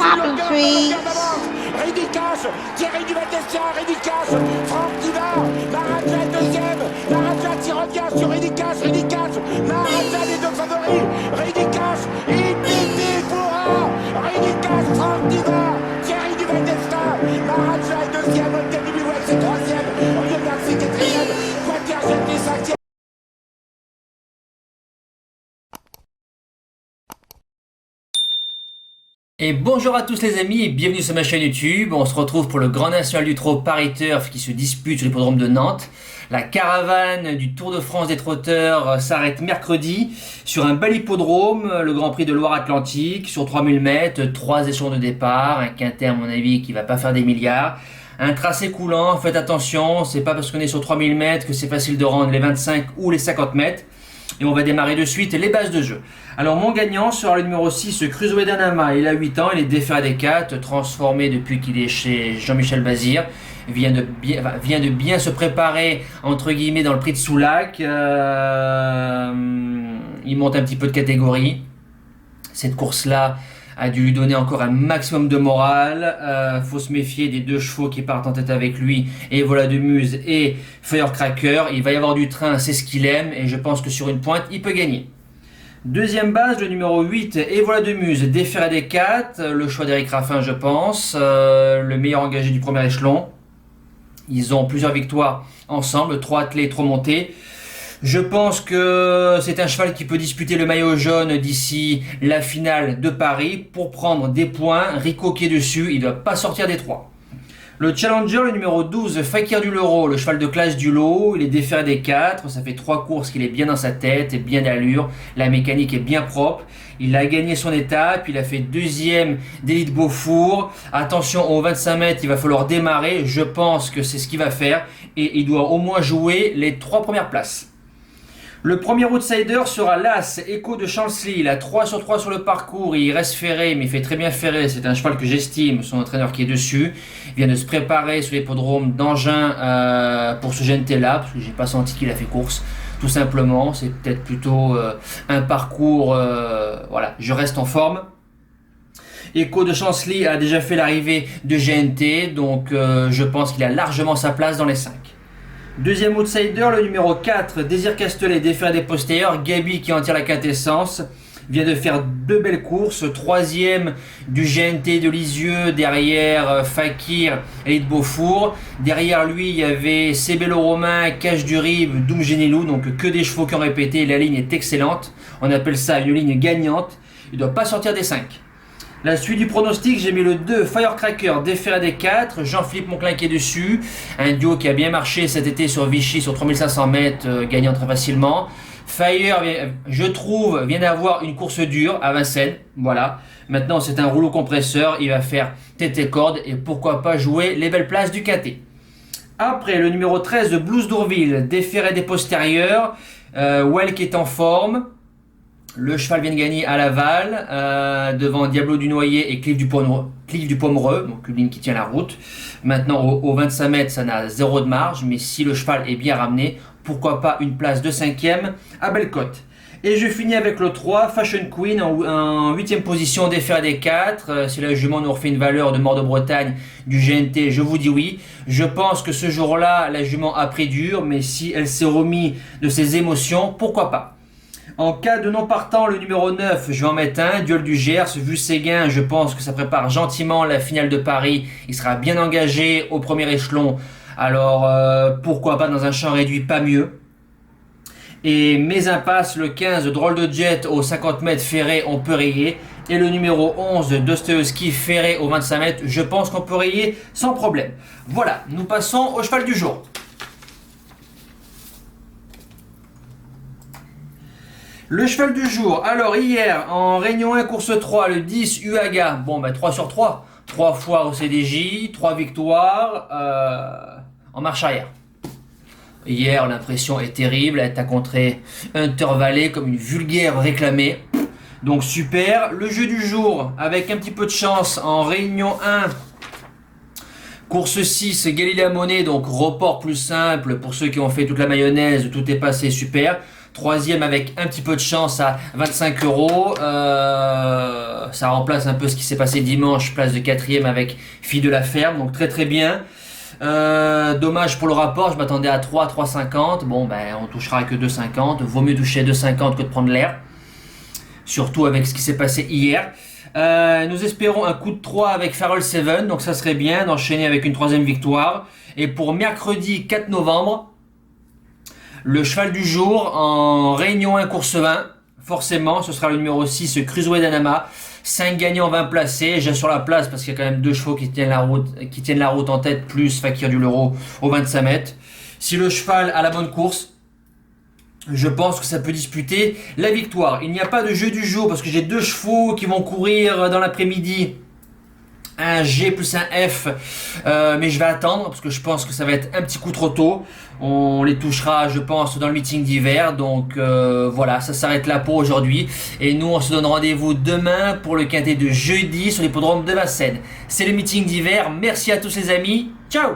Popping trees. Ridicache, Thierry Duval-Destia, Ridicache, Franck Diva, Maharaja deuxième, Maharaja qui revient sur Ridicache, Maharaja les deux favoris, Ridicache, Infinity Foura, Ridicache, Franck Diva, Thierry Duval-Destia, Maharaja est deuxième, Olga Bibiouel c'est troisième, Olivier Garcia quatrième, Quater Jetty cinquième. Et bonjour à tous les amis et bienvenue sur ma chaîne YouTube. On se retrouve pour le Grand National du Trot Paris Turf qui se dispute sur l'hippodrome de Nantes. La caravane du Tour de France des trotteurs s'arrête mercredi sur un bel hippodrome, le Grand Prix de Loire-Atlantique, sur 3000 mètres, 3 échelons de départ, un quintet à mon avis qui va pas faire des milliards. Un tracé coulant, faites attention, c'est pas parce qu'on est sur 3000 mètres que c'est facile de rendre les 25 ou les 50 mètres. Et on va démarrer de suite les bases de jeu. Alors mon gagnant sera le numéro 6, Crusoe Danama. Il a 8 ans, il est déféré des 4, transformé depuis qu'il est chez Jean-Michel Bazir. Vient de bien se préparer, entre guillemets, dans le prix de Soulac. Il monte un petit peu de catégorie. Cette course-là a dû lui donner encore un maximum de morale. Faut se méfier des deux chevaux qui partent en tête avec lui, et Voilà de Muse et Firecracker. Il va y avoir du train, c'est ce qu'il aime, et je pense que sur une pointe, il peut gagner. Deuxième base, le numéro 8, et Voilà de Muse, déféré des 4, le choix d'Éric Raffin, je pense, le meilleur engagé du premier échelon. Ils ont plusieurs victoires ensemble, 3 attelés, 3 montés. Je pense que c'est un cheval qui peut disputer le maillot jaune d'ici la finale de Paris pour prendre des points. Rico qui est dessus, il ne doit pas sortir des 3. Le challenger, le numéro 12, Fakir du Leroy, le cheval de classe du lot, il est déféré des 4, ça fait 3 courses qu'il est bien dans sa tête, bien d'allure, la mécanique est bien propre. Il a gagné son étape, il a fait deuxième d'Élite Beaufour. Attention, aux 25 mètres, il va falloir démarrer, je pense que c'est ce qu'il va faire, et il doit au moins jouer les 3 premières places. Le premier outsider sera l'As, Echo de Chancelly. Il a 3 sur 3 sur le parcours, il reste ferré, mais il fait très bien ferré. C'est un cheval que j'estime, son entraîneur qui est dessus. Il vient de se préparer sur l'hippodrome d'Angers pour ce GNT-là, parce que j'ai pas senti qu'il a fait course. Tout simplement, c'est peut-être plutôt un parcours, voilà, je reste en forme. Echo de Chancelly a déjà fait l'arrivée de GNT, donc je pense qu'il a largement sa place dans les 5. Deuxième outsider, le numéro 4, Désir Castelet, déféré des postérieurs. Gabi qui en tire la quintessence, vient de faire 2 belles courses. Troisième du GNT de Lisieux, derrière Fakir et de Beaufour. Derrière lui, il y avait Cébello Romain, Cache du Rive, Doum Genilou, donc que des chevaux qui ont répété. La ligne est excellente, on appelle ça une ligne gagnante. Il ne doit pas sortir des 5. La suite du pronostic, j'ai mis le 2, Firecracker, déféré des 4, Jean-Philippe Monclin qui est dessus, un duo qui a bien marché cet été sur Vichy, sur 3500 mètres, gagnant très facilement. Fire, je trouve, vient d'avoir une course dure à Vincennes, voilà. Maintenant c'est un rouleau compresseur, il va faire tête et corde, et pourquoi pas jouer les belles places du quintet. Après, le numéro 13, Blues d'Ourville, déféré des postérieurs, Well qui est en forme. Le cheval vient de gagner à Laval, devant Diablo du Noyer et Cliff du Pomereux, donc une ligne qui tient la route. Maintenant, au 25 mètres, ça n'a 0 de marge, mais si le cheval est bien ramené, pourquoi pas une place de 5e à Bellecote. Et je finis avec le 3, Fashion Queen, en 8e position, déféré des 4. Si la jument nous refait une valeur de mort de Bretagne du GNT, je vous dis oui. Je pense que ce jour-là, la jument a pris dur, mais si elle s'est remise de ses émotions, pourquoi pas. En cas de non partant, le numéro 9, je vais en mettre un, Duel du Gers. Vu ses gains, je pense que ça prépare gentiment la finale de Paris. Il sera bien engagé au premier échelon. Alors, pourquoi pas dans un champ réduit, pas mieux. Et mes impasses, le 15, Drôle de Jet aux 50 mètres ferré, on peut rayer. Et le numéro 11, Dostoevsky ferré aux 25 mètres, je pense qu'on peut rayer sans problème. Voilà, nous passons au cheval du jour. Le cheval du jour, alors hier en Réunion 1 course 3, le 10 Uaga, bon 3 sur 3, 3 fois au CDJ, 3 victoires en marche arrière. Hier l'impression est terrible, elle t'a contré Hunter Valley comme une vulgaire réclamée, donc super. Le jeu du jour avec un petit peu de chance en Réunion 1, course 6, Galilea Monet, donc report plus simple pour ceux qui ont fait toute la mayonnaise, tout est passé super. Troisième avec un petit peu de chance à 25 euros. Ça remplace un peu ce qui s'est passé dimanche, place de quatrième avec Fille de la Ferme, donc très très bien. Dommage pour le rapport, je m'attendais à 3, 3,50. Bon ben on touchera que 2,50. Vaut mieux toucher 2,50 que de prendre l'air. Surtout avec ce qui s'est passé hier. Nous espérons un coup de 3 avec Farrell 7, donc ça serait bien d'enchaîner avec une troisième victoire. Et pour mercredi 4 novembre, le cheval du jour en Réunion 1 course 20, forcément ce sera le numéro 6 Cruiserway d'Anama. 5 gagnants, 20 placés, j'ai sur la place parce qu'il y a quand même 2 chevaux qui tiennent la route en tête, plus Fakir du Leuro au 25 mètres. Si le cheval a la bonne course, je pense que ça peut disputer la victoire. Il n'y a pas de jeu du jour parce que j'ai 2 chevaux qui vont courir dans l'après-midi. Un G plus un F, mais je vais attendre parce que je pense que ça va être un petit coup trop tôt. On les touchera, je pense, dans le meeting d'hiver. Donc voilà, ça s'arrête là pour aujourd'hui. Et nous, on se donne rendez-vous demain pour le quintet de jeudi sur l'hippodrome de Vincennes. C'est le meeting d'hiver. Merci à tous les amis. Ciao.